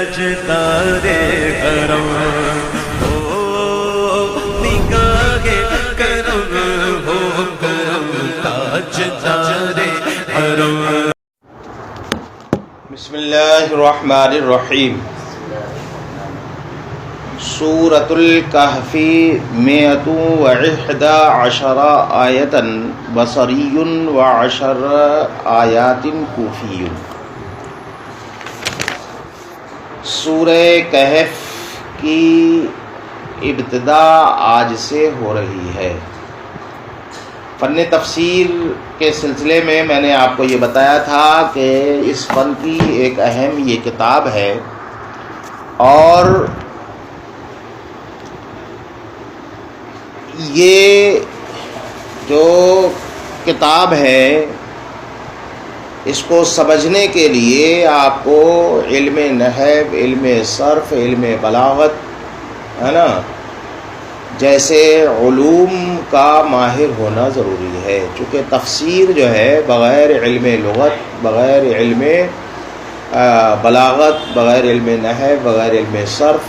تاجدار حرم ہو، نگاہ کرم ہو کرم تاجدار حرم۔ بسم اللہ الرحمن الرحیم۔ سورۃ الکہف 111 آیۃ بصری و10 آیات کوفی۔ سورہ کہف کی ابتدا آج سے ہو رہی ہے۔ فن تفسیر کے سلسلے میں میں نے آپ کو یہ بتایا تھا کہ اس فن کی ایک اہم یہ کتاب ہے، اور یہ جو کتاب ہے اس کو سمجھنے کے لیے آپ کو علم نحو، علم صرف، علم بلاغت ہے نا، جیسے علوم کا ماہر ہونا ضروری ہے، چونکہ تفسیر جو ہے بغیر علم لغت، بغیر علم بلاغت، بغیر علم نحو، بغیر علم صرف،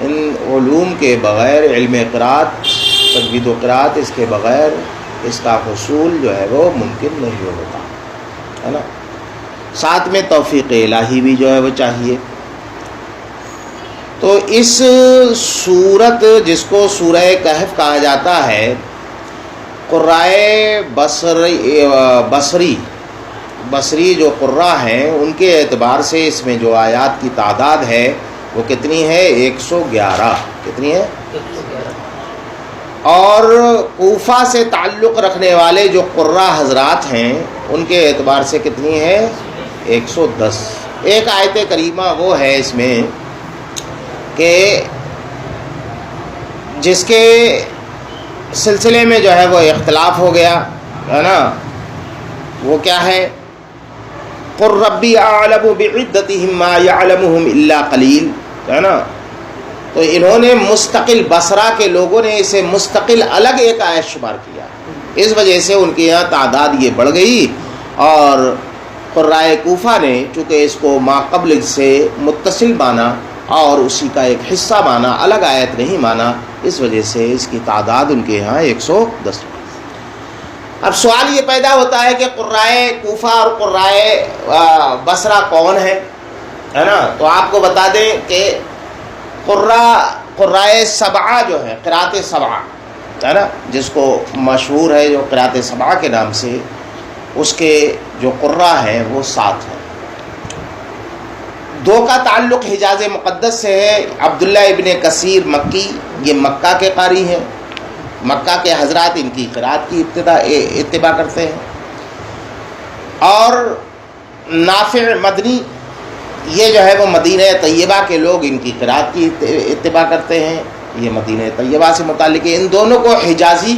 ان علوم کے بغیر علم قرات، تجوید و قرات، اس کے بغیر اس کا حصول جو ہے وہ ممکن نہیں ہوتا ہے نا۔ ساتھ میں توفیق الہی بھی جو ہے وہ چاہیے۔ تو اس سورت جس کو سورہ کہف کہا جاتا ہے، قرائے بصری جو قراء ہیں ان کے اعتبار سے اس میں جو آیات کی تعداد ہے وہ کتنی ہے؟ 111۔ کتنی ہے؟ اور کوفہ سے تعلق رکھنے والے جو قراء حضرات ہیں ان کے اعتبار سے کتنی ہے؟ 110۔ ایک آیت کریمہ وہ ہے اس میں کہ جس کے سلسلے میں جو ہے وہ اختلاف ہو گیا ہے نا، وہ کیا ہے؟ قُل رَّبِّي أَعْلَمُ بِعِدَّتِهِم مَّا يَعْلَمُهُمْ إِلَّا قَلِيلٌ ہے نا۔ تو انہوں نے مستقل، بصرہ کے لوگوں نے اسے مستقل الگ ایک آیت شمار کیا، اس وجہ سے ان کے یہاں تعداد یہ بڑھ گئی، اور قرائے کوفہ نے چونکہ اس کو ما قبل سے متصل مانا اور اسی کا ایک حصہ مانا، الگ آیت نہیں مانا، اس وجہ سے اس کی تعداد ان کے یہاں 110۔ اب سوال یہ پیدا ہوتا ہے کہ قرائے کوفہ اور قرائے بصرہ کون ہے نا؟ تو آپ کو بتا دیں کہ قرائے سبعہ جو ہے، قرات سبعہ ہے نا، جس کو مشہور ہے جو قرات سبعہ کے نام سے، اس کے جو قراء ہیں وہ 7 ہیں۔ 2 کا تعلق حجاز مقدس سے ہے، عبداللہ ابن کثیر مکی، یہ مکہ کے قاری ہیں، مکہ کے حضرات ان کی قرات کی اتباع کرتے ہیں، اور نافع مدنی، یہ جو ہے وہ مدینہ طیبہ کے لوگ ان کی قرات کی اتباع کرتے ہیں، یہ مدینہ طیبہ سے متعلق ہے۔ ان دونوں کو حجازی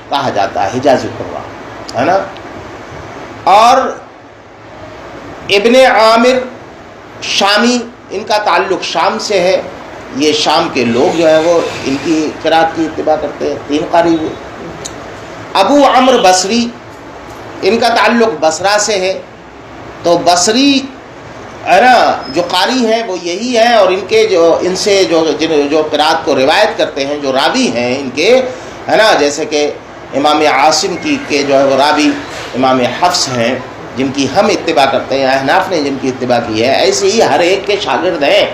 کہا جاتا ہے، حجازی قراء ہے نا۔ اور ابن عامر شامی، ان کا تعلق شام سے ہے، یہ شام کے لوگ جو ہے وہ ان کی قرات کی اتباع کرتے ہیں، 3 قاری ہوئے۔ ابو عمرو بصری، ان کا تعلق بصرہ سے ہے، تو بصری ہے نا جو قاری ہیں وہ یہی ہیں، اور ان کے ان سے جو قرات کو روایت کرتے ہیں، جو راوی ہیں ان کے ہے نا، جیسے کہ امام عاصم کے جو ہے وہ راوی امام حفص ہیں جن کی ہم اتباع کرتے ہیں، احناف نے جن کی اتباع کی ہے، ایسے ہی ہر ایک کے شاگرد ہیں،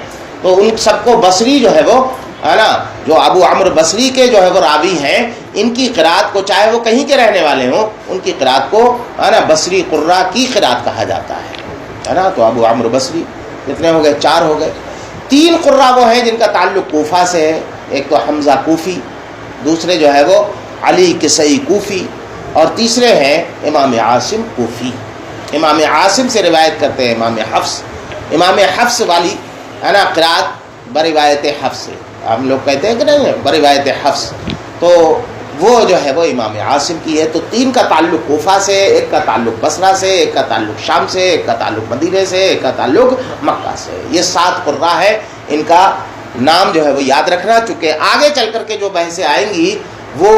تو ان سب کو بصری جو ہے وہ ہے نا، جو ابو عمرو بصری کے جو ہے وہ راوی ہیں، ان کی قرات کو چاہے وہ کہیں کے رہنے والے ہوں، ان کی قرات کو ہے نا بصری قراء کی قرات کہا جاتا ہے نا۔ تو ابو عمرو بصری کتنے ہو گئے؟ 4 ہو گئے۔ 3 قراء وہ ہیں جن کا تعلق کوفہ سے ہے، ایک تو حمزہ کوفی، دوسرے جو ہے وہ علی کسائی کوفی، اور تیسرے ہیں امام عاصم کوفی۔ امام عاصم سے روایت کرتے ہیں امام حفص، امام حفص والی ہے نا قرات بروایت حفص سے، ہم لوگ کہتے ہیں کہ نہیں بروایت حفص، تو وہ جو ہے وہ امام عاصم کی ہے۔ تو 3 کا تعلق کوفہ سے، ایک کا تعلق بصرہ سے، ایک کا تعلق شام سے، ایک کا تعلق مدینہ سے، ایک کا تعلق مکہ سے۔ یہ 7 قراء ہے، ان کا نام جو ہے وہ یاد رکھنا، چونکہ آگے چل کر کے جو بحثیں آئیں گی وہ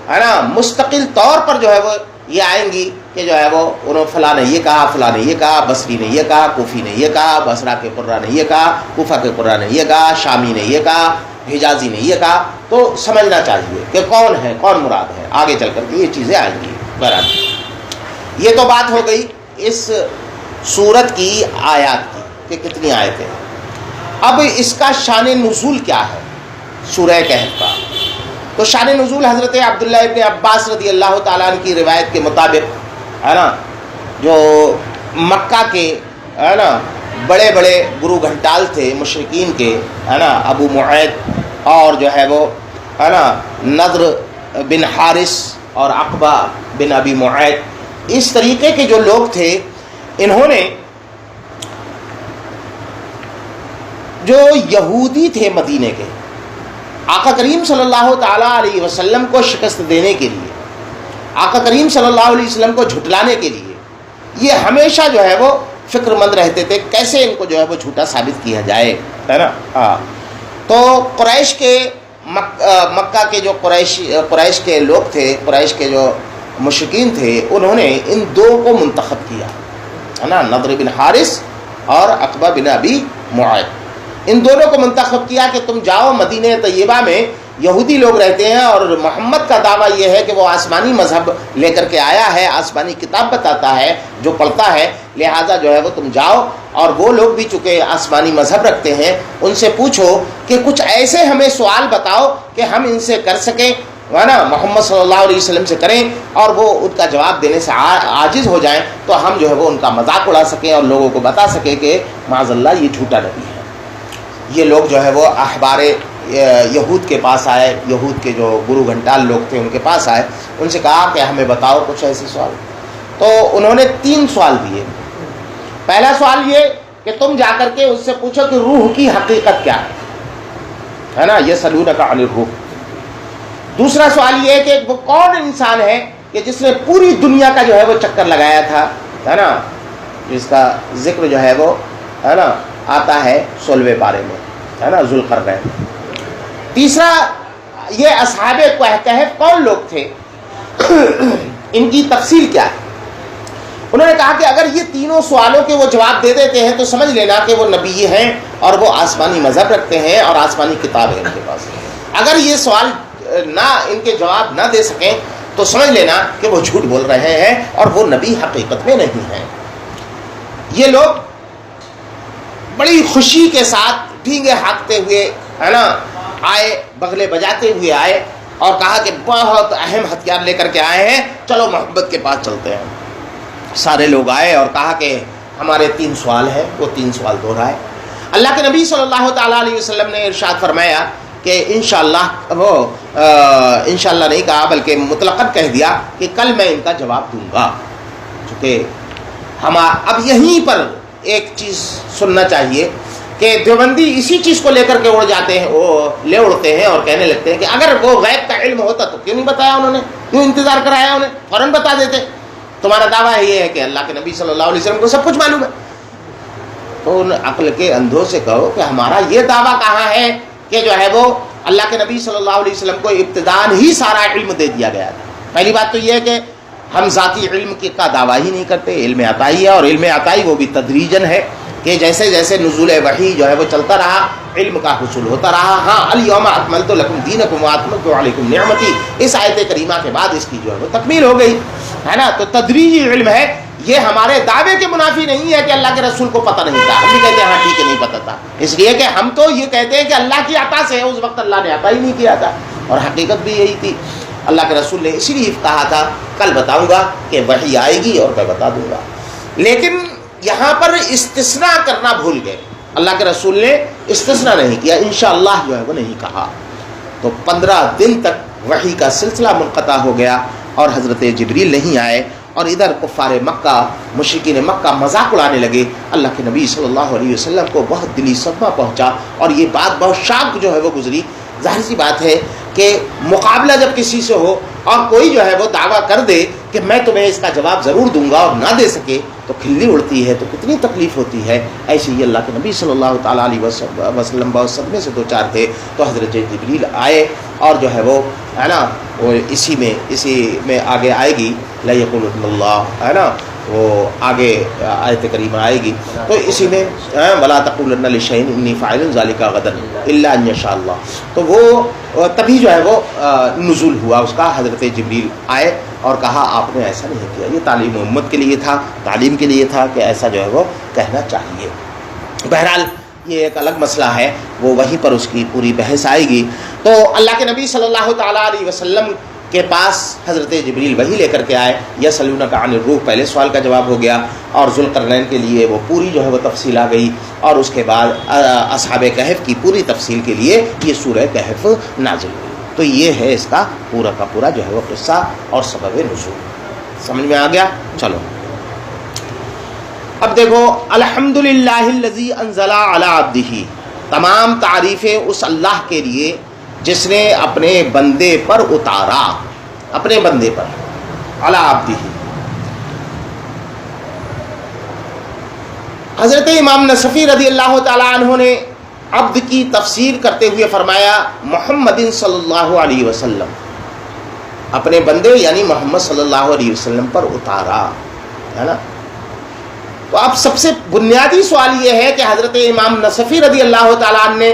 ہے نا مستقل طور پر جو ہے وہ یہ آئیں گی کہ جو ہے وہ انہوں فلاں نے یہ کہا، فلاں نے یہ کہا، بصری نے یہ کہا، کوفی نے یہ کہا، بصرہ کے قراء نے یہ کہا، کوفہ کے قراء نے یہ کہا، شامی نے یہ کہا، حجازی نے یہ کہا، تو سمجھنا چاہیے کہ کون ہے، کون مراد ہے، آگے چل کر کے یہ چیزیں آئیں گی۔ بہرحال یہ تو بات ہو گئی اس سورت کی آیات کی کہ کتنی آیتیں۔ اب اس کا شان نزول کیا ہے سورہ کہف کا؟ تو شان نزول حضرت عبداللہ ابن عباس رضی اللہ تعالیٰ عنہ کی روایت کے مطابق ہے نا، جو مکہ کے ہے نا بڑے بڑے گرو گھنٹال تھے مشرکین کے، ہے نا، ابو معید اور جو ہے وہ ہے نا نضر بن حارث اور عقبہ بن ابی معید، اس طریقے کے جو لوگ تھے، انہوں نے جو یہودی تھے مدینے کے، آقا کریم صلی اللہ تعالیٰ علیہ وسلم کو شکست دینے کے لیے، آقا کریم صلی اللہ علیہ وسلم کو جھٹلانے کے لیے، یہ ہمیشہ جو ہے وہ فکر مند رہتے تھے کیسے ان کو جو ہے وہ جھوٹا ثابت کیا جائے، ہے نا۔ ہاں، تو قریش کے مکہ کے جو قریش کے لوگ تھے، قریش کے جو مشرکین تھے، انہوں نے ان دو کو منتخب کیا، ہے نا، نضر بن حارث اور عقبہ بن ابی معید، ان دونوں کو منتخب کیا کہ تم جاؤ، مدینہ طیبہ میں یہودی لوگ رہتے ہیں اور محمد کا دعویٰ یہ ہے کہ وہ آسمانی مذہب لے کر کے آیا ہے، آسمانی کتاب بتاتا ہے جو پڑھتا ہے، لہٰذا جو ہے وہ تم جاؤ اور وہ لوگ بھی چونکہ آسمانی مذہب رکھتے ہیں، ان سے پوچھو کہ کچھ ایسے ہمیں سوال بتاؤ کہ ہم ان سے کر سکیں، ہے نا، محمد صلی اللہ علیہ وسلم سے کریں اور وہ ان کا جواب دینے سے عاجز ہو جائیں تو ہم جو ہے وہ ان کا مذاق اڑا سکیں اور لوگوں کو بتا سکیں کہ معاذ اللہ یہ جھوٹا نبی ہے۔ یہ لوگ جو ہے وہ احبار یہود کے پاس آئے، یہود کے جو گرو گھنٹال لوگ تھے ان کے پاس آئے، ان سے کہا کہ ہمیں بتاؤ کچھ ایسے سوال۔ تو انہوں نے 3 سوال دیے۔ پہلا سوال یہ کہ تم جا کر کے اس سے پوچھو کہ روح کی حقیقت کیا ہے نا، یسألونک عن الروح۔ دوسرا سوال یہ ہے کہ وہ کون انسان ہے کہ جس نے پوری دنیا کا جو ہے وہ چکر لگایا تھا، ہے نا، جس کا ذکر جو ہے وہ ہے نا آتا ہے 16ویں پارے میں، ہے نا، ذوالقرنین۔ تیسرا یہ اصحاب کہف کون لوگ تھے، ان کی تفصیل کیا ہے؟ انہوں نے کہا کہ اگر یہ تینوں سوالوں کے وہ جواب دے دیتے ہیں تو سمجھ لینا کہ وہ نبی ہیں اور وہ آسمانی مذہب رکھتے ہیں اور آسمانی کتاب ہے ان کے پاس۔ اگر یہ سوال نہ ان کے جواب نہ دے سکیں تو سمجھ لینا کہ وہ جھوٹ بول رہے ہیں اور وہ نبی حقیقت میں نہیں ہیں۔ یہ لوگ بڑی خوشی کے ساتھ ڈھینگے ہانکتے ہوئے، ہے نا، آئے، بغلے بجاتے ہوئے آئے اور کہا کہ بہت اہم ہتھیار لے کر کے آئے ہیں، چلو محمد کے پاس چلتے ہیں۔ سارے لوگ آئے اور کہا کہ ہمارے 3 سوال ہیں، وہ 3 سوال دہرائے۔ اللہ کے نبی صلی اللہ تعالیٰ علیہ وسلم نے ارشاد فرمایا کہ انشاءاللہ، وہ انشاءاللہ نہیں کہا بلکہ مطلقاً کہہ دیا کہ کل میں ان کا جواب دوں گا۔ چونکہ اب یہیں پر ایک چیز سننا چاہیے کہ دیوبندی اسی چیز کو لے کر کے اڑ جاتے ہیں، وہ لے اڑتے ہیں اور کہنے لگتے ہیں کہ اگر وہ غیب کا علم ہوتا تو کیوں نہیں بتایا انہوں نے، کیوں انتظار کرایا انہیں، فوراً بتا دیتے۔ تمہارا دعویٰ یہ ہے کہ اللہ کے نبی صلی اللہ علیہ وسلم کو سب کچھ معلوم ہے، تو ان عقل کے اندھوں سے کہو کہ ہمارا یہ دعویٰ کہاں ہے کہ جو ہے وہ اللہ کے نبی صلی اللہ علیہ وسلم کو ابتداءً ہی سارا علم دے دیا گیا تھا۔ پہلی بات تو یہ ہے کہ ہم ذاتی علم کا دعویٰ ہی نہیں کرتے، علم عطائی ہے، اور علم عطائی وہ بھی تدریجاً ہے کہ جیسے جیسے نزول وحی جو ہے وہ چلتا رہا علم کا حصول ہوتا رہا۔ ہاں، الیوم اکملت لکم دینکم واتممت علیکم نعمتی، اس آیت کریمہ کے بعد اس کی جو ہے وہ تکمیل ہو گئی، ہے نا۔ تو تدریجی علم ہے، یہ ہمارے دعوے کے منافی نہیں ہے کہ اللہ کے رسول کو پتہ نہیں تھا۔ ہم بھی کہتے ہیں ہاں ٹھیک ہے نہیں پتہ تھا، اس لیے کہ ہم تو یہ کہتے ہیں کہ اللہ کی عطا سے ہے، اس وقت اللہ نے عطا ہی نہیں کیا تھا، اور حقیقت بھی یہی تھی۔ اللہ کے رسول نے اسی لیے کہا تھا کل بتاؤں گا کہ وحی آئے گی اور میں بتا دوں گا، لیکن یہاں پر استثناء کرنا بھول گئے۔ اللہ کے رسول نے استثناء نہیں کیا، انشاءاللہ جو ہے وہ نہیں کہا۔ تو 15 دن تک وحی کا سلسلہ منقطع ہو گیا اور حضرت جبریل نہیں آئے، اور ادھر کفار مکہ، مشرکین مکہ مذاق اڑانے لگے۔ اللہ کے نبی صلی اللہ علیہ وسلم کو بہت دلی صدمہ پہنچا اور یہ بات بہت شاک جو ہے وہ گزری۔ ظاہر سی بات ہے کہ مقابلہ جب کسی سے ہو اور کوئی جو ہے وہ دعویٰ کر دے کہ میں تمہیں اس کا جواب ضرور دوں گا اور نہ دے سکے تو کھلی اڑتی ہے، تو کتنی تکلیف ہوتی ہے۔ ایسے ہی اللہ کے نبی صلی اللہ تعالیٰ علیہ وسلم بہت صدمے سے دو چار تھے، تو حضرت جبریل آئے اور جو ہے وہ ہے نا وہ اسی میں آگے آئے گی لا یقولن اللہ، ہے نا، وہ آگے آیت کریمہ آئے گی. تو اسی میں ولا تقولن لشیء انی فاعل ذلک غدا الا ان یشاء اللہ، تو وہ تبھی جو ہے وہ نزول ہوا اس کا. حضرت جبریل آئے اور کہا آپ نے ایسا نہیں کیا. یہ تعلیم امت کے لیے تھا، تعلیم کے لیے تھا کہ ایسا جو ہے وہ کہنا چاہیے. بہرحال یہ ایک الگ مسئلہ ہے، وہ وہیں پر اس کی پوری بحث آئے گی. تو اللہ کے نبی صلی اللہ تعالیٰ علیہ وسلم کے پاس حضرت جبریل وہی لے کر کے آئے. یسألونک عن الروح، پہلے سوال کا جواب ہو گیا، اور ذوالقرنین کے لیے وہ پوری جو ہے وہ تفصیل آ گئی، اور اس کے بعد اصحاب کہف کی پوری تفصیل کے لیے یہ سورہ کہف نازل ہوئی. تو یہ ہے اس کا پورا کا پورا جو ہے وہ قصہ اور سبب نزول. سمجھ میں آ گیا؟ چلو اب دیکھو، الحمدللہ الذی انزل علی عبدہ، تمام تعریفیں اس اللہ کے لیے جس نے اپنے بندے پر اتارا، اپنے بندے پر، علی عبدہ. حضرت امام نصفی رضی اللہ تعالیٰ عنہ نے عبد کی تفسیر کرتے ہوئے فرمایا محمد صلی اللہ علیہ وسلم، اپنے بندے یعنی محمد صلی اللہ علیہ وسلم پر اتارا، ہے نا. تو اب سب سے بنیادی سوال یہ ہے کہ حضرت امام نصفی رضی اللہ تعالیٰ عنہ نے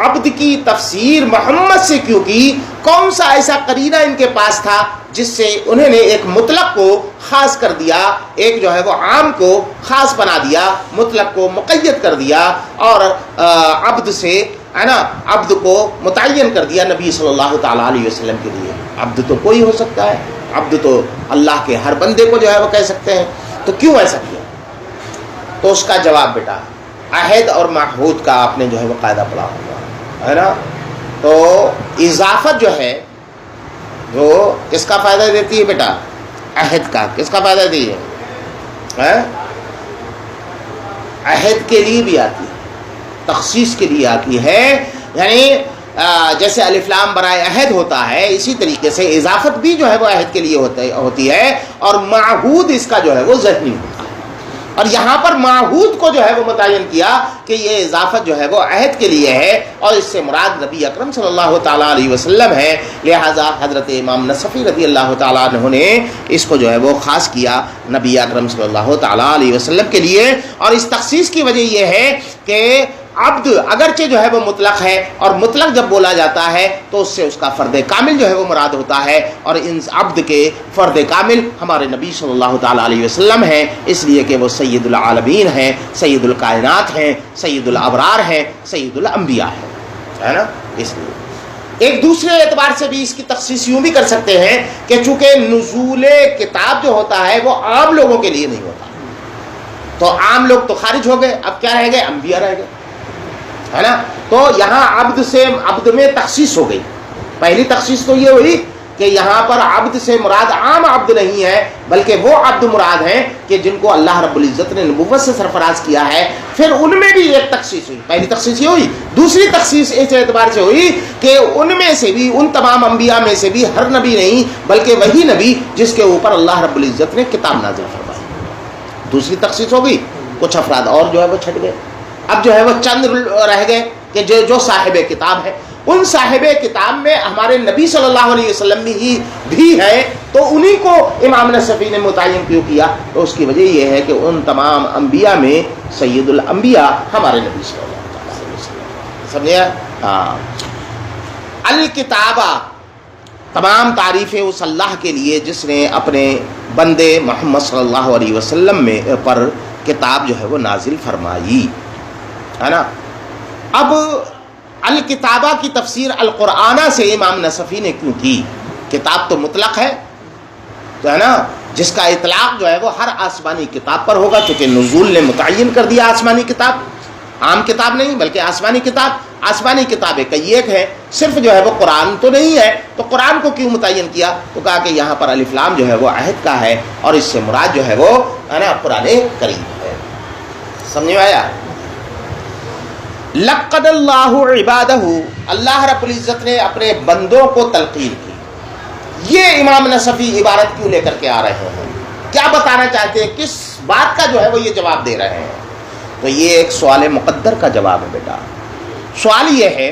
عبد کی تفسیر محمد سے کیوں کی؟ کون سا ایسا قرینہ ان کے پاس تھا جس سے انہوں نے ایک مطلق کو خاص کر دیا، ایک جو ہے وہ عام کو خاص بنا دیا، مطلق کو مقید کر دیا، اور عبد سے، ہے نا، عبد کو متعین کر دیا نبی صلی اللہ تعالیٰ علیہ وسلم کے لیے. عبد تو کوئی ہو سکتا ہے، عبد تو اللہ کے ہر بندے کو جو ہے وہ کہہ سکتے ہیں، تو کیوں ایسا کیا؟ تو اس کا جواب بیٹا، عہد اور معہود کا آپ نے جو ہے وہ قاعدہ پڑھا ہوگا، ہے نا. تو اضافت جو ہے وہ کس کا فائدہ دیتی ہے بیٹا؟ عہد کا. کس کا فائدہ دیتی ہے؟ عہد کے لیے بھی آتی ہے، تخصیص کے لیے آتی ہے. یعنی جیسے الف لام برائے عہد ہوتا ہے، اسی طریقے سے اضافت بھی جو ہے وہ عہد کے لیے ہوتی ہے، اور معہود اس کا جو ہے وہ ذہنی ہوتا ہے. اور یہاں پر معہود کو جو ہے وہ متعین کیا کہ یہ اضافت جو ہے وہ عہد کے لیے ہے، اور اس سے مراد نبی اکرم صلی اللہ تعالیٰ علیہ وسلم ہے. لہٰذا حضرت امام نصفی رضی اللہ تعالیٰ عنہ نے اس کو جو ہے وہ خاص کیا نبی اکرم صلی اللہ تعالیٰ علیہ وسلم کے لیے. اور اس تخصیص کی وجہ یہ ہے کہ عبد اگرچہ جو ہے وہ مطلق ہے، اور مطلق جب بولا جاتا ہے تو اس سے اس کا فرد کامل جو ہے وہ مراد ہوتا ہے، اور ان عبد کے فرد کامل ہمارے نبی صلی اللہ تعالیٰ علیہ وسلم ہیں، اس لیے کہ وہ سید العالمین ہیں، سید الکائنات ہیں، سید الابرار ہیں، سید الانبیاء ہیں، ہے نا. اس لیے ایک دوسرے اعتبار سے بھی اس کی تخصیص یوں بھی کر سکتے ہیں کہ چونکہ نزول کتاب جو ہوتا ہے وہ عام لوگوں کے لیے نہیں ہوتا، تو عام لوگ تو خارج ہو گئے، اب کیا رہ گئے؟ انبیاء رہ گئے، ہے نا. تو یہاں عبد سے، عبد میں تخصیص ہو گئی. پہلی تخصیص تو یہ ہوئی کہ یہاں پر عبد سے مراد عام عبد نہیں ہے، بلکہ وہ عبد مراد ہیں کہ جن کو اللہ رب العزت نے نبوت سے سرفراز کیا ہے. پھر ان میں بھی ایک تخصیص ہوئی. پہلی تخصیص یہ ہوئی. دوسری تخصیص اس اعتبار سے ہوئی کہ ان میں سے بھی، ان تمام انبیاء میں سے بھی ہر نبی نہیں، بلکہ وہی نبی جس کے اوپر اللہ رب العزت نے کتاب نازل فرمائی. دوسری تخصیص ہو گئی. کچھ افراد اور جو ہے وہ چھٹ گئے. اب جو ہے وہ چند رہ گئے کہ جو صاحب کتاب ہے. ان صاحب کتاب میں ہمارے نبی صلی اللہ علیہ وسلم بھی ہے، تو انہی کو امام نصفی نے متعین کیوں کیا؟ تو اس کی وجہ یہ ہے کہ ان تمام انبیاء میں سید الانبیاء ہمارے نبی صلی اللہ علیہ وسلم. سمجھے؟ ہاں. الکتابہ، تمام تعریفیں اس اللہ کے لیے جس نے اپنے بندے محمد صلی اللہ علیہ وسلم میں پر کتاب جو ہے وہ نازل فرمائی، ہے نا. اب الکتابہ کی تفسیر القرآنہ سے امام نصفی نے کیوں کی؟ کتاب تو مطلق ہے، تو ہے نا، جس کا اطلاق جو ہے وہ ہر آسمانی کتاب پر ہوگا، چونکہ نزول نے متعین کر دیا آسمانی کتاب، عام کتاب نہیں بلکہ آسمانی کتاب. آسمانی کتابیں کئی ایک ہیں، صرف جو ہے وہ قرآن تو نہیں ہے، تو قرآن کو کیوں متعین کیا؟ تو کہا کہ یہاں پر الف لام جو ہے وہ عہد کا ہے، اور اس سے مراد جو ہے وہ، ہے نا، قرآن کریم ہے. سمجھ میں آیا؟ لقد اللہ عبادہ، اللہ رب العزت نے اپنے بندوں کو تلقین کی. یہ امام نصفی عبارت کیوں لے کر کے آ رہے ہیں؟ کیا بتانا چاہتے ہیں؟ کس بات کا جو ہے وہ یہ جواب دے رہے ہیں؟ تو یہ ایک سوال مقدر کا جواب ہے بیٹا. سوال یہ ہے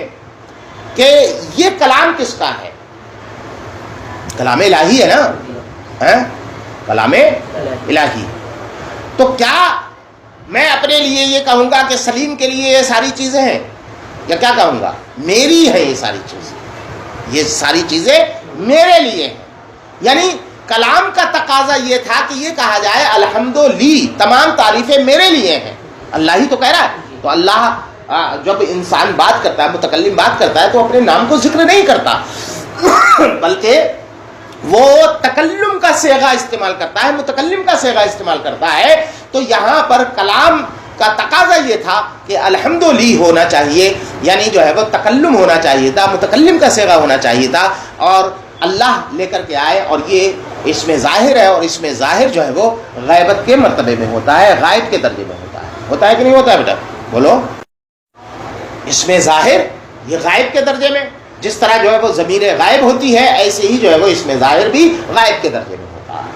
کہ یہ کلام کس کا ہے؟ کلام الہی ہے نا. کلام الہی. تو کیا میں اپنے لیے یہ کہوں گا کہ سلیم کے لیے یہ ساری چیزیں ہیں، یا کیا کہوں گا میری ہے یہ ساری چیزیں، یہ ساری چیزیں میرے لیے ہیں؟ یعنی کلام کا تقاضا یہ تھا کہ یہ کہا جائے الحمدلی، تمام تعریفیں میرے لیے ہیں. اللہ ہی تو کہہ رہا ہے. تو اللہ جب انسان بات کرتا ہے، متکلم بات کرتا ہے، تو اپنے نام کو ذکر نہیں کرتا بلکہ وہ تکلم کا صیغہ استعمال کرتا ہے، متکلم کا صیغہ استعمال کرتا ہے. تو یہاں پر کلام کا تقاضا یہ تھا کہ الحمدلی ہونا چاہیے، یعنی جو ہے وہ تکلم ہونا چاہیے تھا، متکلم کا صیغہ ہونا چاہیے تھا، اور اللہ لے کر کے آئے. اور یہ اس میں ظاہر ہے، اور اس میں ظاہر جو ہے وہ غیبت کے مرتبے میں ہوتا ہے، غائب کے درجے میں ہوتا ہے کہ نہیں ہوتا ہے بیٹا؟ بولو. اس میں ظاہر یہ غائب کے درجے میں، جس طرح جو ہے وہ ضمیر غائب ہوتی ہے، ایسے ہی جو ہے وہ اس میں ظاہر بھی غائب کے درجے میں ہوتا ہے.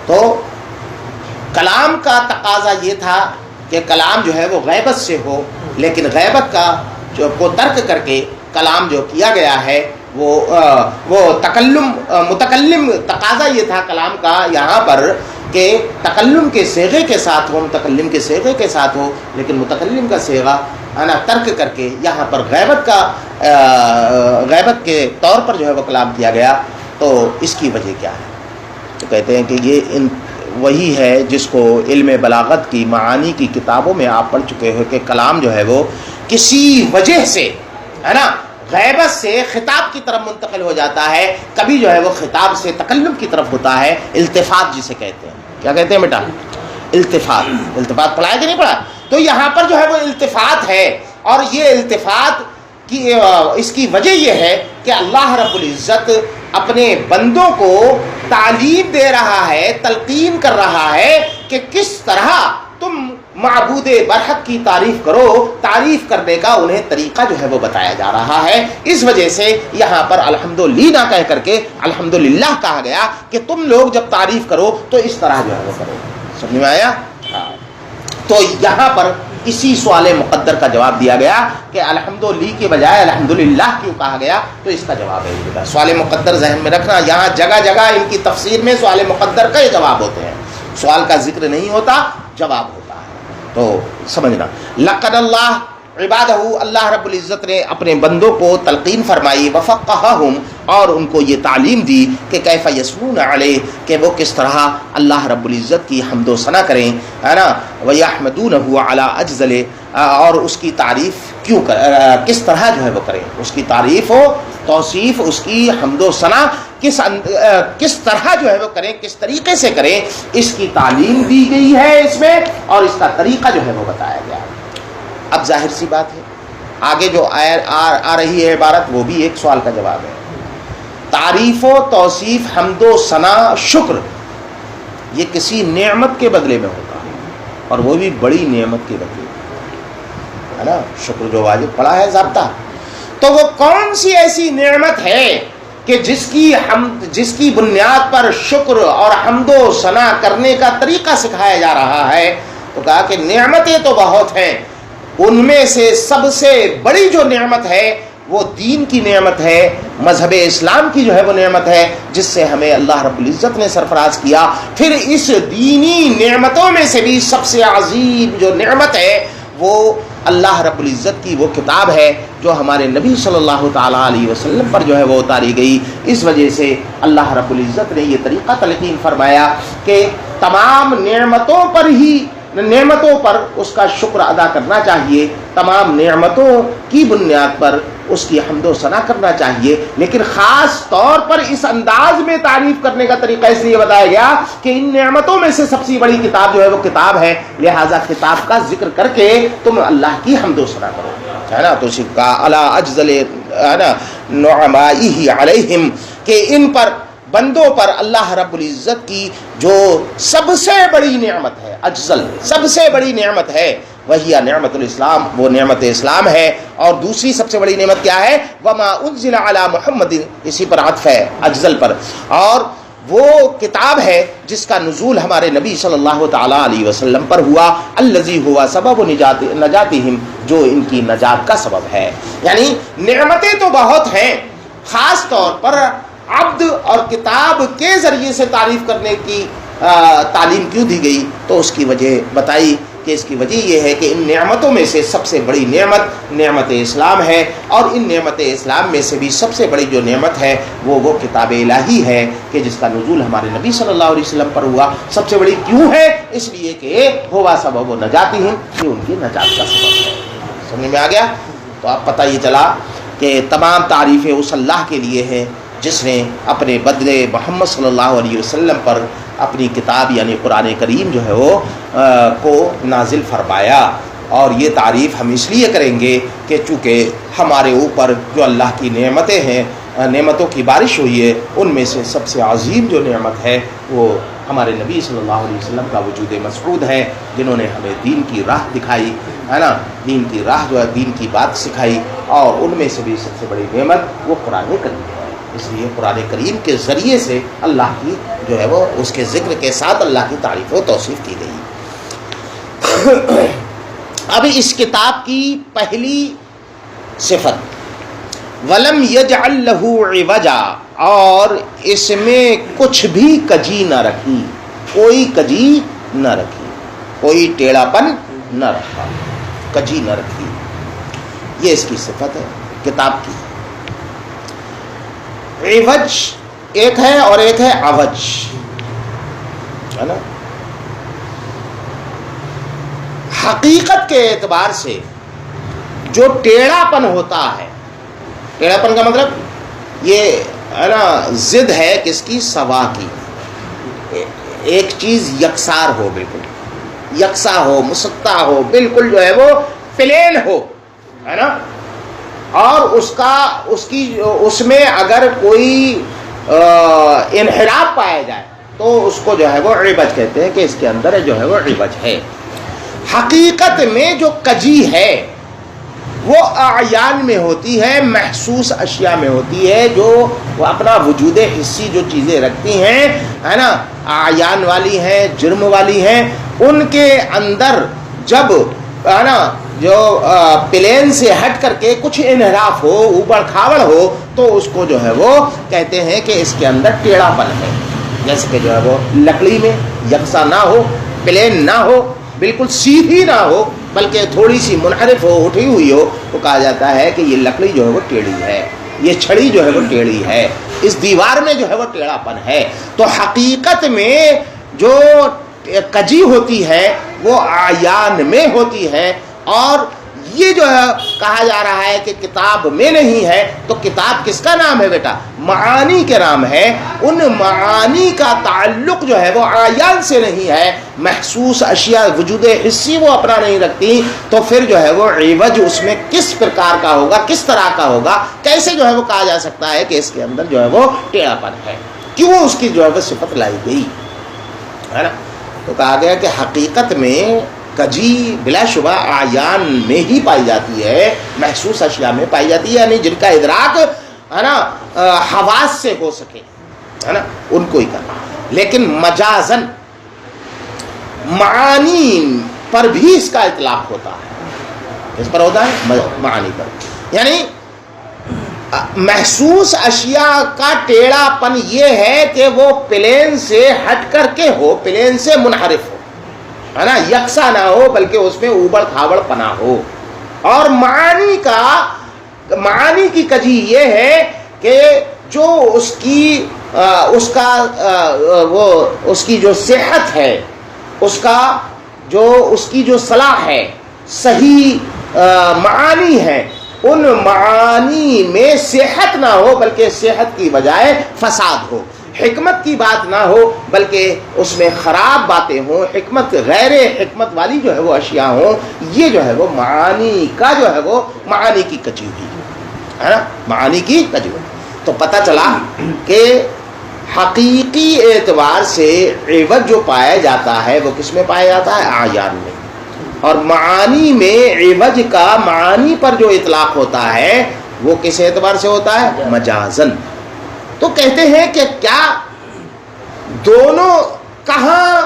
تو کلام کا تقاضا یہ تھا کہ کلام جو ہے وہ غیبت سے ہو، لیکن غیبت کا جو کو ترک کر کے کلام جو کیا گیا ہے وہ متکلم تقاضا یہ تھا کلام کا یہاں پر کہ تکلم کے صیغے کے ساتھ ہو، متکلم کے صیغے کے ساتھ ہو، لیکن متکلم کا صیغہ ترک کر کے یہاں پر غیبت کے طور پر جو ہے وہ کلام کیا گیا. تو اس کی وجہ کیا ہے؟ تو کہتے ہیں کہ یہ وہی ہے جس کو علم بلاغت کی معانی کی کتابوں میں آپ پڑھ چکے ہو کہ کلام جو ہے وہ کسی وجہ سے ہے نا غیبت سے خطاب کی طرف منتقل ہو جاتا ہے. کبھی جو ہے وہ خطاب سے تکلم کی طرف ہوتا ہے، التفات جسے کہتے ہیں. کیا کہتے ہیں بیٹا؟ التفات پڑھا ہے کہ نہیں پڑھا؟ تو یہاں پر جو ہے وہ التفات ہے، اور یہ التفات کی اس کی وجہ یہ ہے کہ اللہ رب العزت اپنے بندوں کو تعلیم دے رہا ہے، تلقین کر رہا ہے کہ کس طرح تم معبود برحق کی تعریف کرو. تعریف کرنے کا انہیں طریقہ جو ہے وہ بتایا جا رہا ہے. اس وجہ سے یہاں پر الحمدللہ نہ کہہ کر کے الحمدللہ کہا گیا کہ تم لوگ جب تعریف کرو تو اس طرح جو ہے وہ کرو. سمجھ میں آیا؟ تو یہاں پر اسی سوال مقدر کا جواب دیا گیا کہ الحمدللہ کے بجائے الحمدللہ کیوں کہا گیا. تو اس کا جواب ہے سوال مقدر ذہن میں رکھنا. یہاں جگہ جگہ ان کی تفسیر میں سوال مقدر کا یہ جواب ہوتے ہیں، سوال کا ذکر نہیں ہوتا، جواب ہوتا ہے. تو سمجھنا. لقد اللہ عبادہ، اللہ رب العزت نے اپنے بندوں کو تلقین فرمائی، وفقہہم، اور ان کو یہ تعلیم دی کہ کیف یثنون علیہ، کہ وہ کس طرح اللہ رب العزت کی حمد و ثنا کریں، ہے نا، ویحمدونہ علی اجزلہ، اور اس کی تعریف کیوں کس طرح جو ہے وہ کریں، اس کی تعریف و توصیف، اس کی حمد و ثنا کس طرح جو ہے وہ کریں، کس طریقے سے کریں، اس کی تعلیم دی گئی ہے اس میں، اور اس کا طریقہ جو ہے وہ بتایا گیا. اب ظاہر سی بات ہے آگے جو آ رہی ہے عبارت، وہ بھی ایک سوال کا جواب ہے. تعریف و توصیف، حمد و ثنا، شکر، یہ کسی نعمت کے بدلے میں ہوتا ہے، اور وہ بھی بڑی نعمت کے بدلے میں، ہے نا. شکر جو واجب پڑا ہے ضابطہ، تو وہ کون سی ایسی نعمت ہے کہ جس کی بنیاد پر شکر اور حمد و ثنا کرنے کا طریقہ سکھایا جا رہا ہے؟ تو کہا کہ نعمتیں تو بہت ہیں، ان میں سے سب سے بڑی جو نعمت ہے وہ دین کی نعمت ہے، مذہب اسلام کی جو ہے وہ نعمت ہے، جس سے ہمیں اللہ رب العزت نے سرفراز کیا. پھر اس دینی نعمتوں میں سے بھی سب سے عظیم جو نعمت ہے وہ اللہ رب العزت کی وہ کتاب ہے جو ہمارے نبی صلی اللہ تعالیٰ علیہ وسلم پر جو ہے وہ اتاری گئی. اس وجہ سے اللہ رب العزت نے یہ طریقہ تلقین فرمایا کہ تمام نعمتوں پر اس کا شکر ادا کرنا چاہیے، تمام نعمتوں کی بنیاد پر اس کی حمد و ثنا کرنا چاہیے، لیکن خاص طور پر اس انداز میں تعریف کرنے کا طریقہ اس لیے بتایا گیا کہ ان نعمتوں میں سے سب سے بڑی کتاب جو ہے وہ کتاب ہے، لہذا کتاب کا ذکر کر کے تم اللہ کی حمد و ثنا کرو، ہے نا. تو سکا الا اجزل نعمائہ علیہم، کہ ان پر بندوں پر اللہ رب العزت کی جو سب سے بڑی نعمت ہے، اجزل سب سے بڑی نعمت ہے، وہی نعمت الاسلام، وہ نعمت اسلام ہے. اور دوسری سب سے بڑی نعمت کیا ہے؟ وما انزل علی محمد، اسی پر عطف ہے اجزل پر، اور وہ کتاب ہے جس کا نزول ہمارے نبی صلی اللہ تعالیٰ علیہ وسلم پر ہوا، الذی ہوا سبب نجاتہم، جو ان کی نجات کا سبب ہے. یعنی نعمتیں تو بہت ہیں، خاص طور پر عبد اور کتاب کے ذریعے سے تعریف کرنے کی تعلیم کیوں دی گئی؟ تو اس کی وجہ بتائی کہ اس کی وجہ یہ ہے کہ ان نعمتوں میں سے سب سے بڑی نعمت نعمت اسلام ہے، اور ان نعمت اسلام میں سے بھی سب سے بڑی جو نعمت ہے وہ کتاب الہی ہے کہ جس کا نزول ہمارے نبی صلی اللہ علیہ وسلم پر ہوا۔ سب سے بڑی کیوں ہے؟ اس لیے کہ ہوا سبب و نجاتہم، یہ ان کی نجات کا سبب ہے۔ سمجھ میں آ گیا؟ تو اب پتہ یہ چلا کہ تمام تعریفیں اس اللہ کے لیے ہیں جس نے اپنے بدلے محمد صلی اللہ علیہ وسلم پر اپنی کتاب یعنی قرآن کریم جو ہے وہ کو نازل فرمایا۔ اور یہ تعریف ہم اس لیے کریں گے کہ چونکہ ہمارے اوپر جو اللہ کی نعمتیں ہیں، نعمتوں کی بارش ہوئی ہے، ان میں سے سب سے عظیم جو نعمت ہے وہ ہمارے نبی صلی اللہ علیہ وسلم کا وجود مسعود ہے، جنہوں نے ہمیں دین کی راہ دکھائی ہے نا، دین کی راہ جو ہے دین کی بات سکھائی، اور ان میں سے بھی سب سے بڑی نعمت وہ قرآن کریم ہے۔ اس لیے قرآن کریم کے ذریعے سے اللہ کی جو ہے وہ اس کے ذکر کے ساتھ اللہ کی تعریف و توصیف کی گئی۔ اب اس کتاب کی پہلی صفت وَلَمْ يَجْعَلْ لَهُ عِوَجًا، اور اس میں کچھ بھی کجی نہ رکھی، کوئی کجی نہ رکھی، کوئی ٹیڑھا پن نہ رکھا، کجی نہ رکھی۔ یہ اس کی صفت ہے کتاب کی۔ عوج ایک ہے اور ایک ہے عوج، ہے نا۔ حقیقت کے اعتبار سے جو ٹیڑھا پن ہوتا ہے، ٹیڑھا پن کا مطلب یہ ہے نا ضد ہے کس کی؟ سوا کی۔ ایک چیز یکسار ہو، بالکل یکساں ہو، مسطح ہو، بالکل جو ہے وہ پلین ہو، ہے نا، اور اس میں اگر کوئی انحراف پایا جائے تو اس کو جو ہے وہ عوج کہتے ہیں کہ اس کے اندر جو ہے وہ عوج ہے۔ حقیقت میں جو کجی ہے وہ اعیان میں ہوتی ہے، محسوس اشیاء میں ہوتی ہے، جو وہ اپنا وجود حسی جو چیزیں رکھتی ہیں، ہے نا، اعیان والی ہیں، جرم والی ہیں، ان کے اندر جب ہے نا جو پلین سے ہٹ کر کے کچھ انحراف ہو، اوبڑ کھاوڑ ہو، تو اس کو جو ہے وہ کہتے ہیں کہ اس کے اندر ٹیڑھا پن ہے۔ جیسے کہ جو ہے وہ لکڑی میں یکساں نہ ہو، پلین نہ ہو، بالکل سیدھی نہ ہو، بلکہ تھوڑی سی منحرف ہو، اٹھی ہوئی ہو، تو کہا جاتا ہے کہ یہ لکڑی جو ہے وہ ٹیڑھی ہے، یہ چھڑی جو ہے وہ ٹیڑھی ہے، اس دیوار میں جو ہے وہ ٹیڑھا پن ہے۔ تو حقیقت میں جو کجی ہوتی ہے وہ اعیان میں ہوتی ہے، اور یہ جو ہے کہا جا رہا ہے کہ کتاب میں نہیں ہے، تو کتاب کس کا نام ہے بیٹا؟ معانی کے نام ہے۔ ان معانی کا تعلق جو ہے وہ اعیان سے نہیں ہے، محسوس اشیاء وجود حسی وہ اپنا نہیں رکھتی، تو پھر جو ہے وہ عوج اس میں کس پرکار کا ہوگا، کس طرح کا ہوگا، کیسے جو ہے وہ کہا جا سکتا ہے کہ اس کے اندر جو ہے وہ ٹیڑھا پن ہے؟ کیوں اس کی جو ہے وہ صفت لائی گئی ہے نا؟ تو کہا گیا کہ حقیقت میں کجی بلا شبہ اعیان میں ہی پائی جاتی ہے، محسوس اشیاء میں پائی جاتی ہے، یعنی جن کا ادراک ہے نا حواس سے ہو سکے، ہے نا، ان کو ہی کرنا۔ لیکن مجازن معانی پر بھی اس کا اطلاق ہوتا ہے۔ کس پر ہوتا ہے؟ معانی پر، یعنی محسوس اشیاء کا ٹیڑھا پن یہ ہے کہ وہ پلین سے ہٹ کر کے ہو، پلین سے منحرف ہو، ہے نا، یکساں نہ ہو، بلکہ اس میں اوبڑ کھاوڑ پنا ہو۔ اور معانی کی کجی یہ ہے کہ جو اس کی جو صحت ہے، اس کی جو صلاح ہے، صحیح معانی ہے، ان معانی میں صحت نہ ہو، بلکہ صحت کی بجائے فساد ہو، حکمت کی بات نہ ہو، بلکہ اس میں خراب باتیں ہوں، حکمت غیر حکمت والی جو ہے وہ اشیاء ہوں۔ یہ جو ہے وہ معانی کا جو ہے وہ معانی کی کجی ہوئی ہے نا، معانی کی کجی ہوئی۔ تو پتہ چلا کہ حقیقی اعتبار سے عوج جو پایا جاتا ہے وہ کس میں پایا جاتا ہے؟ اعیان میں۔ اور معانی میں عوج کا معانی پر جو اطلاق ہوتا ہے وہ کس اعتبار سے ہوتا ہے؟ مجازن۔ تو کہتے ہیں کہ کیا دونوں کہاں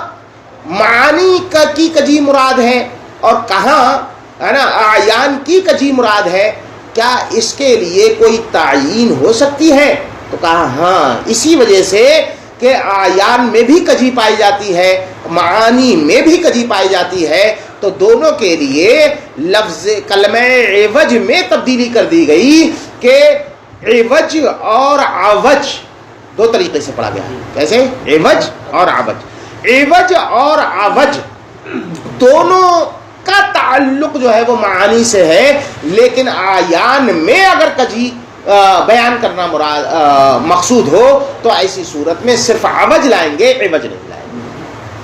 معانی کی کجی مراد ہے اور کہاں ہے نا اعیان کی کجی مراد ہے؟ کیا اس کے لیے کوئی تعیین ہو سکتی ہے؟ تو کہا ہاں، اسی وجہ سے کہ آیان میں بھی کجی پائی جاتی ہے، معانی میں بھی کجی پائی جاتی ہے، تو دونوں کے لیے لفظ کلمہ عوج میں تبدیلی کر دی گئی کہ عوج اور عوج دو طریقے سے پڑھا گیا. کیسے؟ عوج اور عوج. عوج اور عوج دونوں کا تعلق جو ہے وہ معانی سے ہے، لیکن آیان میں اگر کجی بیان کرنا مقصود ہو تو ایسی صورت میں صرف عوج لائیں گے، عوج نہیں لائیں گے.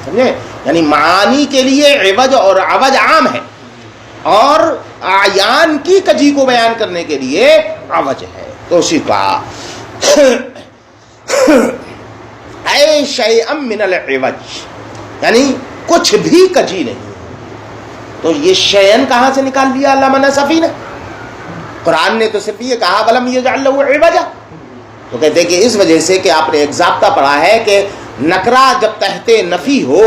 سمجھے؟ یعنی معانی کے لیے عوج اور عوج عام ہے، اور آیان کی کجی کو بیان کرنے کے لیے عوج ہے. تو اسی کا اے شیئا من العوج، یعنی کچھ بھی کجی نہیں. تو یہ شیئن کہاں سے نکال لیا علامہ نصفی نے؟ قرآن نے تو صرف یہ کہا ولم یجعل لہ عوجا. تو کہتے ہیں کہ اس وجہ سے کہ آپ نے ایک ضابطہ پڑھا ہے کہ نکرہ جب تحت نفی ہو،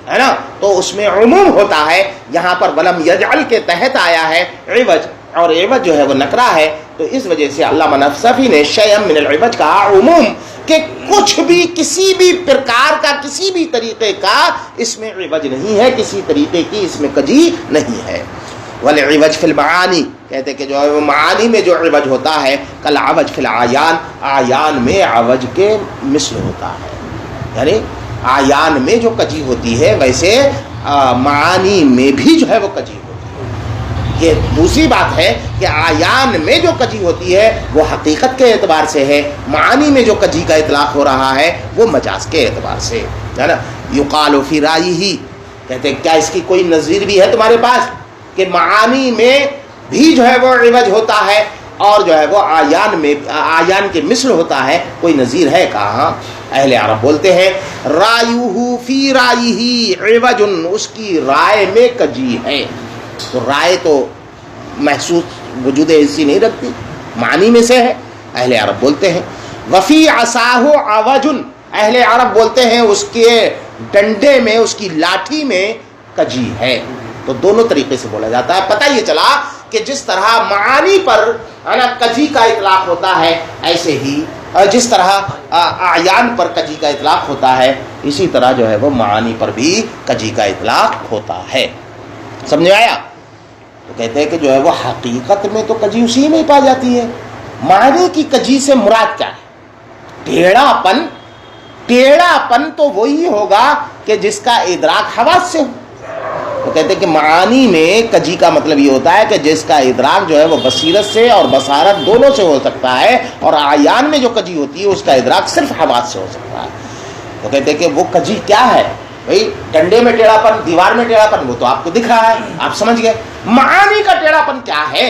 ہے نا، تو اس میں عموم ہوتا ہے. یہاں پر ولم یجعل کے تحت آیا ہے عوج، اور عوج جو ہے وہ نکرہ ہے. تو اس وجہ سے علامہ نصفی نے شیئا من العوج کہا عموم، کہ کچھ بھی کسی بھی پرکار کا کسی بھی طریقے کا اس میں عوج نہیں ہے، کسی طریقے کی اس میں کجی نہیں ہے. والعوج فی المعانی، کہتے کہ جو ہے وہ معانی میں جو عوج ہوتا ہے کل عوج فی العیان، آیان میں عوج کے مثل ہوتا ہے. یعنی آیان میں جو کجی ہوتی ہے ویسے معانی میں بھی جو ہے وہ کجی ہوتی ہے. یہ دوسری بات ہے کہ آیان میں جو کجی ہوتی ہے وہ حقیقت کے اعتبار سے ہے، معانی میں جو کجی کا اطلاق ہو رہا ہے وہ مجاز کے اعتبار سے ہے نا. یقال فی رائہ، کہتے ہیں کیا اس کی کوئی نظیر بھی ہے تمہارے پاس کہ معانی میں بھی جو ہے وہ عوج ہوتا ہے اور جو ہے وہ آیان میں آیان کے مثل ہوتا ہے؟ کوئی نظیر ہے؟ کہاں؟ اہل عرب بولتے ہیں رایہ فی رائہ عوج، اس کی رائے میں کجی ہے. تو رائے تو محسوس وجود حسی نہیں رکھتی، معنی میں سے ہے، اہل عرب بولتے ہیں. وفی عصاہ عوج، اہل عرب بولتے ہیں اس کے ڈنڈے میں، اس کی لاٹھی میں کجی ہے. تو دونوں طریقے سے بولا جاتا ہے. پتہ یہ چلا کہ جس طرح معانی پر کجی کا اطلاق ہوتا ہے، ایسے ہی جس طرح اعیان پر کجی کا اطلاق ہوتا ہے، اسی طرح جو ہے وہ معانی پر بھی کجی کا اطلاق ہوتا ہے. سمجھ میں آیا؟ تو کہتے ہیں کہ جو ہے وہ حقیقت میں تو کجی اسی میں پا جاتی ہے. معنی کی کجی سے مراد کیا ہے؟ ٹیڑھا پن تو وہی ہوگا کہ جس کا ادراک حواس سے ہو. تو کہتے ہیں کہ معانی میں کجی کا مطلب یہ ہوتا ہے کہ جس کا ادراک جو ہے وہ بصیرت سے اور بصارت دونوں سے ہو سکتا ہے، اور آیان میں جو کجی ہوتی ہے اس کا ادراک صرف حواس سے ہو سکتا ہے. تو کہتے ہیں کہ وہ کجی کیا ہے؟ بھئی ڈنڈے میں ٹیڑھا پن، دیوار میں ٹیڑھا پن، وہ تو آپ کو دکھ رہا ہے، آپ سمجھ گئے. معانی کا ٹیڑھا پن کیا ہے،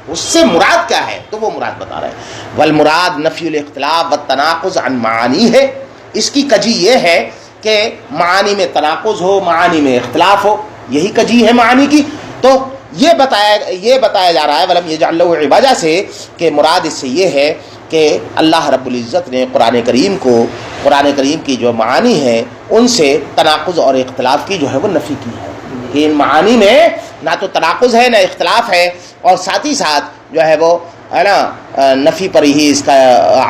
اس سے مراد کیا ہے؟ تو وہ مراد بتا رہے ہیں. والمراد نفی الاختلاف والتناقض عن معانی ہے. اس کی کجی یہ ہے کہ معانی میں تناقض ہو، معانی میں اختلاف ہو، یہی کجی ہے معانی کی. تو یہ بتایا جا رہا ہے ولم یجعل لہ عوجا سے کہ مراد اس سے یہ ہے کہ اللہ رب العزت نے قرآن کریم کی جو معانی ہے ان سے تناقض اور اختلاف کی جو ہے وہ نفی کی ہے. کہ ان معانی میں نہ تو تناقض ہے نہ اختلاف ہے، اور ساتھ ہی ساتھ جو ہے وہ ہے نا نفی پر ہی اس کا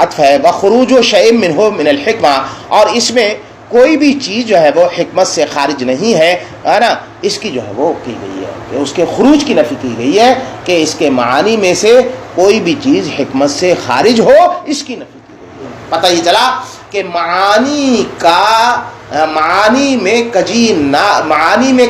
عطف ہے. وخروج شیء منہ من الحکمہ، اور اس میں کوئی بھی چیز جو ہے وہ حکمت سے خارج نہیں ہے نا، اس کی جو ہے وہ کی گئی ہے کہ اس کے خروج کی نفی کی گئی ہے کہ اس کے معانی میں سے کوئی بھی چیز حکمت سے خارج ہو، اس کی نفی کی گئی ہے. پتہ یہ چلا کہ معانی میں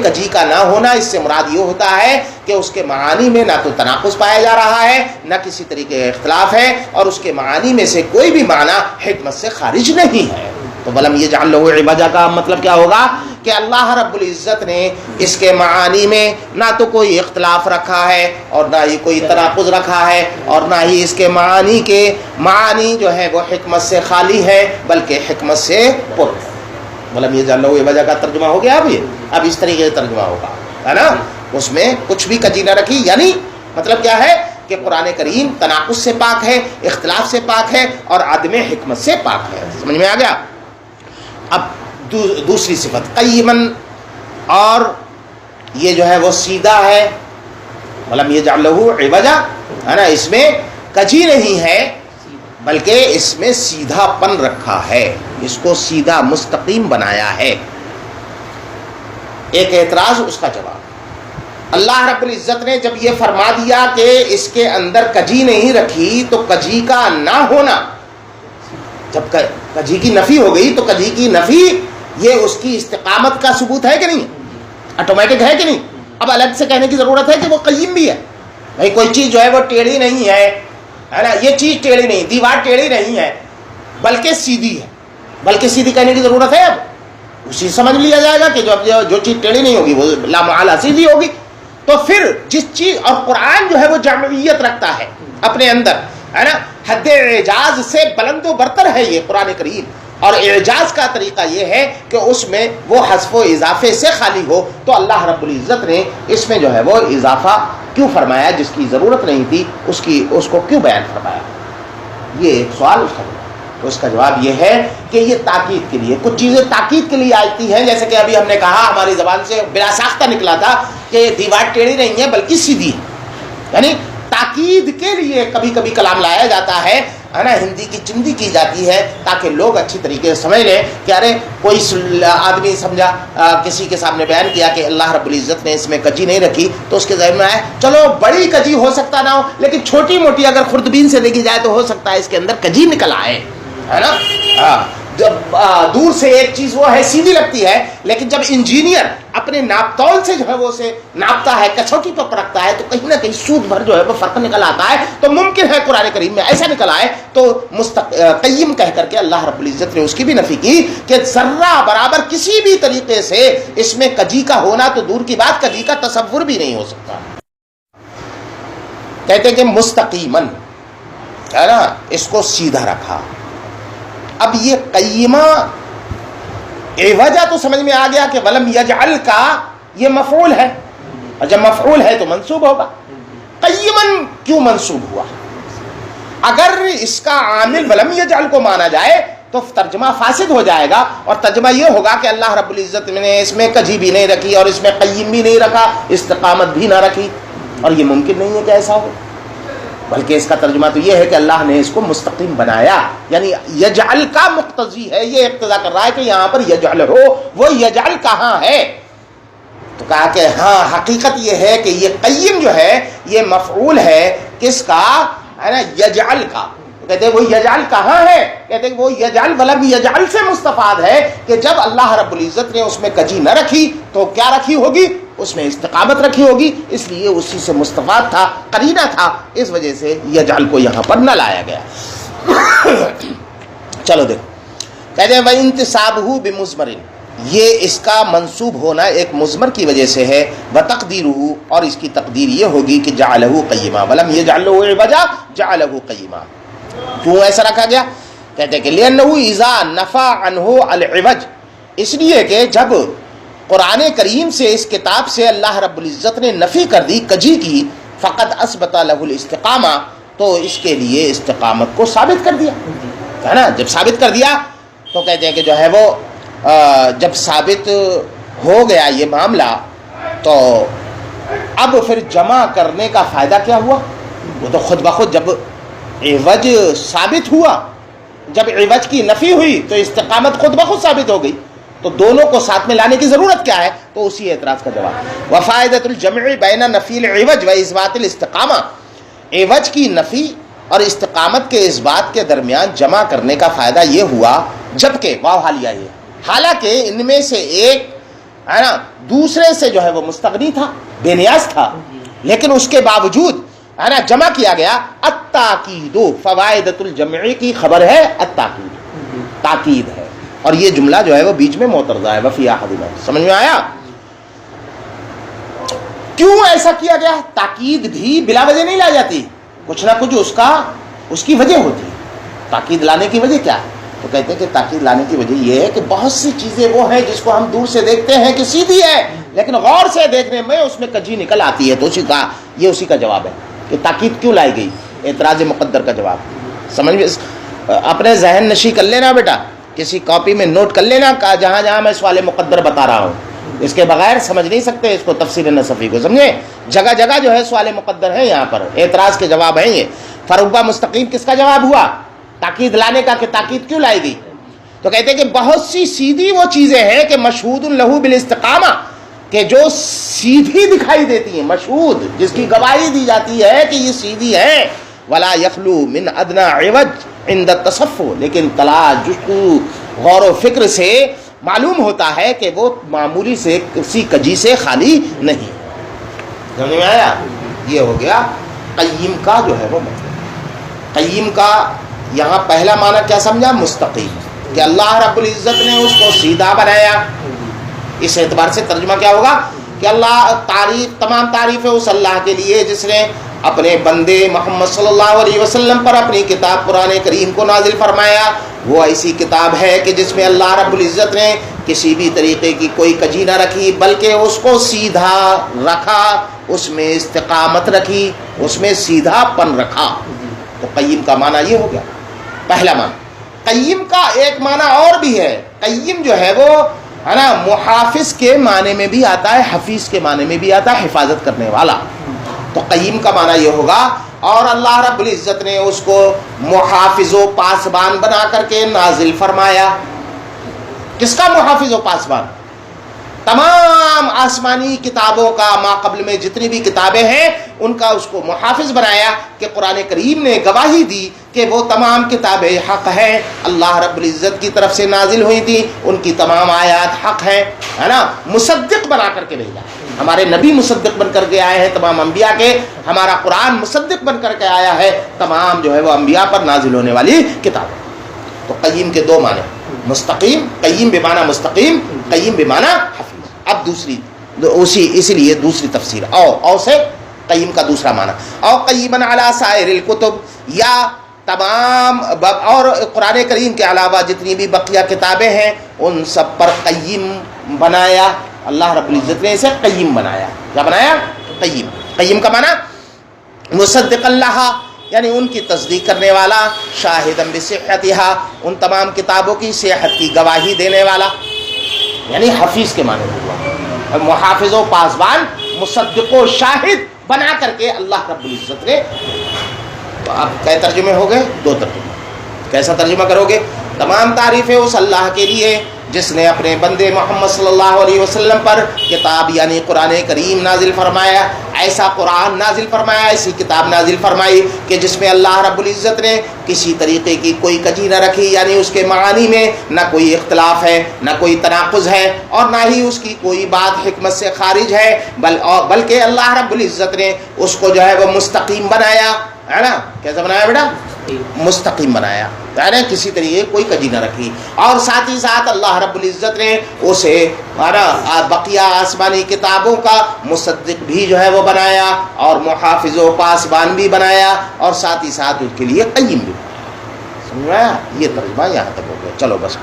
کجی کا نہ ہونا، اس سے مراد یہ ہوتا ہے کہ اس کے معانی میں نہ تو تناقض پایا جا رہا ہے نہ کسی طریقے کا اختلاف ہے، اور اس کے معانی میں سے کوئی بھی معنی حکمت سے خارج نہیں ہے. تو ولم یجعل لہ عوجا کا مطلب کیا ہوگا کہ اللہ رب العزت نے اس کے معانی میں نہ تو کوئی اختلاف رکھا ہے اور نہ ہی کوئی تناقض رکھا ہے، اور نہ ہی اس کے معانی جو ہے وہ حکمت سے خالی ہے بلکہ حکمت سے پر ہے. ولم یجعل لہ عوجا کا ترجمہ ہو گیا. اب اس طریقے سے ترجمہ ہوگا، ہے نا، اس میں کچھ بھی کجی نہ رکھی. یعنی مطلب کیا ہے کہ قرآن کریم تناقض سے پاک ہے، اختلاف سے پاک ہے، اور عدم حکمت سے پاک ہے. سمجھ میں آ گیا؟ اب دوسری صفت قیمن، اور یہ جو ہے وہ سیدھا ہے. ولم یجعل لہ عوجا، ہے نا، اس میں کجی نہیں ہے بلکہ اس میں سیدھا پن رکھا ہے. اس کو سیدھا مستقیم بنایا ہے. ایک اعتراض، اس کا جواب. اللہ رب العزت نے جب یہ فرما دیا کہ اس کے اندر کجی نہیں رکھی، تو کجی کا نہ ہونا، جب کجی کی نفی ہو گئی تو کجی کی نفی یہ اس کی استقامت کا ثبوت ہے کہ نہیں؟ آٹومیٹک ہے کہ نہیں؟ اب الگ سے کہنے کی ضرورت ہے کہ وہ قیم بھی ہے. بھائی کوئی چیز جو ہے وہ ٹیڑھی نہیں ہے نا، یہ چیز ٹیڑھی نہیں، دیوار ٹیڑھی نہیں ہے بلکہ سیدھی ہے. بلکہ سیدھی کہنے کی ضرورت ہے؟ اب اسی سمجھ لیا جائے گا کہ جو چیز ٹیڑھی نہیں ہوگی وہ لا محالہ سیدھی ہوگی. تو پھر جس چیز، اور قرآن جو ہے وہ جامعیت رکھتا ہے اپنے اندر، ہے نا، حد اعجاز سے بلند و برتر ہے یہ قرآن کریم. اور اعجاز کا طریقہ یہ ہے کہ اس میں وہ حذف و اضافے سے خالی ہو. تو اللہ رب العزت نے اس میں جو ہے وہ اضافہ کیوں فرمایا جس کی ضرورت نہیں تھی، اس کو کیوں بیان فرمایا؟ یہ ایک سوال. اس کا جواب یہ ہے کہ یہ تاکید کے لیے، کچھ چیزیں تاکید کے لیے آتی ہیں. جیسے کہ ابھی ہم نے کہا، ہماری زبان سے بلا ساختہ نکلا تھا کہ دیوار ٹیڑھی نہیں ہے بلکہ سیدھی ہے. یعنی تاکید کے لیے کبھی کبھی کلام لایا جاتا ہے نا، ہندی کی چندی کی جاتی ہے تاکہ لوگ اچھی طریقے سے سمجھ لیں کہ ارے کوئی آدمی سمجھا، کسی کے سامنے بیان کیا کہ اللہ رب العزت نے اس میں کجی نہیں رکھی، تو اس کے ذہن میں آئے چلو بڑی کجی ہو سکتا نہ ہو، لیکن چھوٹی موٹی اگر خوردبین سے دیکھی جائے تو ہو سکتا ہے اس کے اندر کجی نکل آئے، ہے نا. جب دور سے ایک چیز وہ ہے سیدھی لگتی ہے، لیکن جب انجینئر اپنے ناپ تول سے جو ہے وہ اسے ناپتا ہے، کسوٹی پر پرکھتا ہے، تو کہیں نہ کہیں سود بھر جو ہے وہ فرق نکل آتا ہے. تو ممکن ہے قرآن کریم میں ایسا نکل آئے تو قیم کہہ کر کے اللہ رب العزت نے اس کی بھی نفی کی کہ ذرہ برابر کسی بھی طریقے سے اس میں کجی کا ہونا تو دور کی بات، کجی کا تصور بھی نہیں ہو سکتا. کہتے ہیں کہ مستقیمن، ہے نا، اس کو سیدھا رکھا. اب یہ قیمہ وجہ تو سمجھ میں آ گیا کہ ولم یجعل کا یہ مفعول ہے، اور جب مفعول ہے تو منصوب ہوگا. قیمن کیوں منصوب ہوا؟ اگر اس کا عامل ولم یجعل کو مانا جائے تو ترجمہ فاسد ہو جائے گا، اور ترجمہ یہ ہوگا کہ اللہ رب العزت نے اس میں کجی بھی نہیں رکھی اور اس میں قیم بھی نہیں رکھا، استقامت بھی نہ رکھی. اور یہ ممکن نہیں ہے کہ ایسا ہو، بلکہ اس کا ترجمہ تو یہ ہے کہ اللہ نے اس کو مستقیم بنایا. یعنی یجعل کا مقتضی ہے، یہ اقتضا کر رہا ہے کہ یہاں پر یجعل ہو. وہ یجعل کہاں ہے؟ تو کہا کہ ہاں حقیقت یہ ہے کہ یہ قیم جو ہے یہ مفعول ہے کس کا؟ ہے نا، یجعل کا. کہتے ہیں وہ یجعل کہاں ہے؟ کہتے ہیں وہ یجعل ولم یجعل سے مستفاد ہے کہ جب اللہ رب العزت نے اس میں کجی نہ رکھی تو کیا رکھی ہوگی؟ اس میں استقامت رکھی ہوگی. اس لیے اسی سے مستفاد تھا، قرینہ تھا، اس وجہ سے یجعل کو یہاں پر نہ لایا گیا. چلو دیکھو، کہتے ہیں وَانْتِصَابُهُ بِمُضْمَرٍ، یہ اس کا منصوب ہونا ایک مضمر کی وجہ سے ہے. وَتَقْدِيرُهُ، اور اس کی تقدیر یہ ہوگی کہ جَعَلَهُ قَيِّمًا وَلَمْ يَجْعَلْ لَهُ عِوَجًا جَعَلَهُ قَيِّمًا. کیوں ایسا رکھا گیا؟ کہتے ہیں کہ لِأَنَّهُ إِذَا نَفَى عَنْهُ الْعِوَجَ، اس لیے کہ جب قرآن کریم سے، اس کتاب سے اللہ رب العزت نے نفی کر دی کجی کی، فقط اثبت له الاستقامہ، تو اس کے لیے استقامت کو ثابت کر دیا، ہے نا. جب ثابت کر دیا تو کہتے ہیں کہ جو ہے وہ جب ثابت ہو گیا یہ معاملہ، تو اب پھر جمع کرنے کا فائدہ کیا ہوا؟ وہ تو خود بخود جب عوج ثابت ہوا، جب عوج کی نفی ہوئی تو استقامت خود بخود ثابت ہو گئی. تو دونوں کو ساتھ میں لانے کی ضرورت کیا ہے؟ تو اسی اعتراض کا جواب وفائدۃ الجمع بین نفی العوج و اثبات الاستقامہ، عوج کی نفی اور استقامت کے اثبات کے درمیان جمع کرنے کا فائدہ یہ ہوا، جبکہ واو حالیہ ہے، حالانکہ ان میں سے ایک ہے نا دوسرے سے جو ہے وہ مستغنی تھا، بے نیاز تھا، لیکن اس کے باوجود ہے نا جمع کیا گیا. التاکید، فوائدۃ الجمع کی خبر ہے التاکید، تاکید ہے. اور یہ جملہ جو ہے وہ بیچ میں معترضہ ہے، وفی احدہما. سمجھ میں آیا کیوں ایسا کیا گیا؟ تاکید بھی بلا وجہ نہیں لا جاتی، کچھ نہ کچھ اس کی وجہ ہوتی ہے. تاکید لانے کی وجہ کیا ہے؟ تو کہتے ہیں کہ تاکید لانے کی وجہ یہ ہے کہ بہت سی چیزیں وہ ہیں جس کو ہم دور سے دیکھتے ہیں کہ سیدھی ہے، لیکن غور سے دیکھنے میں اس میں کجی نکل آتی ہے. تو اسی کا جواب ہے کہ تاکید کیوں لائی گئی، اعتراض مقدر کا جواب. سمجھ میں اپنے ذہن نشی کر لینا بیٹا، کسی کاپی میں نوٹ کر لینا جہاں جہاں میں سوال مقدر بتا رہا ہوں. اس کے بغیر سمجھ نہیں سکتے اس کو، تفسیر نصفی کو. سمجھے؟ جگہ جگہ جو ہے سوال مقدر ہے، یہاں پر اعتراض کے جواب ہیں یہ. فربا مستقیم کس کا جواب ہوا؟ تاکید لانے کا، کہ تاکید کیوں لائی گئی. تو کہتے ہیں کہ بہت سی سیدھی وہ چیزیں ہیں کہ مشہود لہو بالاستقامہ، کہ جو سیدھی دکھائی دیتی ہیں، مشہود جس کی گواہی دی جاتی ہے کہ یہ سیدھی ہے، ولا یخلو من ادنا عوج عند التصفح، لیکن تلاش جستجو غور و فکر سے معلوم ہوتا ہے کہ وہ معمولی سے کسی کجی سے خالی نہیں. سمجھ میں آیا؟ یہ ہو گیا قیم کا جو ہے وہ مطلب. قیم کا یہاں پہلا معنی کیا سمجھا؟ مستقیم، کہ اللہ رب العزت نے اس کو سیدھا بنایا. اس اعتبار سے ترجمہ کیا ہوگا کہ اللہ تعریف، تمام تعریفیں اس اللہ کے لیے جس نے اپنے بندے محمد صلی اللہ علیہ وسلم پر اپنی کتاب قرآن کریم کو نازل فرمایا. وہ ایسی کتاب ہے کہ جس میں اللہ رب العزت نے کسی بھی طریقے کی کوئی کجی نہ رکھی، بلکہ اس کو سیدھا رکھا، اس میں استقامت رکھی، اس میں سیدھا پن رکھا. تو قیم کا معنی یہ ہو گیا پہلا معنی. قیم کا ایک معنی اور بھی ہے. قیم جو ہے وہ ہے نا محافظ کے معنی میں بھی آتا ہے، حفیظ کے معنی میں بھی آتا ہے، حفاظت کرنے والا. تو قیم کا معنی یہ ہوگا. اور اللہ رب العزت نے اس کو محافظ و پاسبان بنا کر کے نازل فرمایا. کس کا محافظ و پاسبان؟ تمام آسمانی کتابوں کا، ما قبل میں جتنی بھی کتابیں ہیں ان کا اس کو محافظ بنایا. کہ قرآن کریم نے گواہی دی کہ وہ تمام کتابیں حق ہیں، اللہ رب العزت کی طرف سے نازل ہوئی تھی، ان کی تمام آیات حق ہیں، ہے نا. مصدق بنا کر کے بھیجا. ہمارے نبی مصدق بن کر کے آئے ہیں تمام انبیاء کے. ہمارا قرآن مصدق بن کر کے آیا ہے تمام جو ہے وہ انبیاء پر نازل ہونے والی کتابیں. تو قیم کے دو معنی، مستقیم، قیم بمعنی مستقیم، قیم بمعنی حفیظ. اب دوسری اسی لیے دوسری تفسیر او سے قیم کا دوسرا معنی، او قیمن علی سائر الکتب، یا تمام اور قرآن کریم کے علاوہ جتنی بھی بقیہ کتابیں ہیں ان سب پر قیم بنایا. اللہ رب العزت نے اسے قیم بنایا. کیا بنایا؟ قیم. قیم کا معنی مصدق اللہ، یعنی ان کی تصدیق کرنے والا، شاہدن بصحتها، ان تمام کتابوں کی صحت کی گواہی دینے والا، یعنی حفیظ کے معنی میں ہوا. محافظ و پاسبان، مصدق و شاہد بنا کر کے اللہ رب العزت نے. تو اب کئے ترجمے ہو گئے؟ دو ترجمے. کیسا ترجمہ کرو گے؟ تمام تعریفیں اس اللہ کے لیے جس نے اپنے بندے محمد صلی اللہ علیہ وسلم پر کتاب یعنی قرآن کریم نازل فرمایا. ایسا قرآن نازل فرمایا، ایسی کتاب نازل فرمائی کہ جس میں اللہ رب العزت نے کسی طریقے کی کوئی کجی نہ رکھی، یعنی اس کے معانی میں نہ کوئی اختلاف ہے، نہ کوئی تناقض ہے، اور نہ ہی اس کی کوئی بات حکمت سے خارج ہے، بلکہ اللہ رب العزت نے اس کو جو ہے وہ مستقیم بنایا. ہے نا؟ کیسا بنایا بیٹا؟ مستقیم بنایا، یعنی کسی طریقے کوئی کجی نہ رکھی. اور ساتھ ہی ساتھ اللہ رب العزت نے اسے بقیہ آسمانی کتابوں کا مصدق بھی جو ہے وہ بنایا، اور محافظ و پاسبان بھی بنایا، اور ساتھ ہی ساتھ ان کے لیے قیم بھی بنایا. سمجھ میں آیا؟ یہ ترجمہ یہاں تک ہو گیا. چلو بس.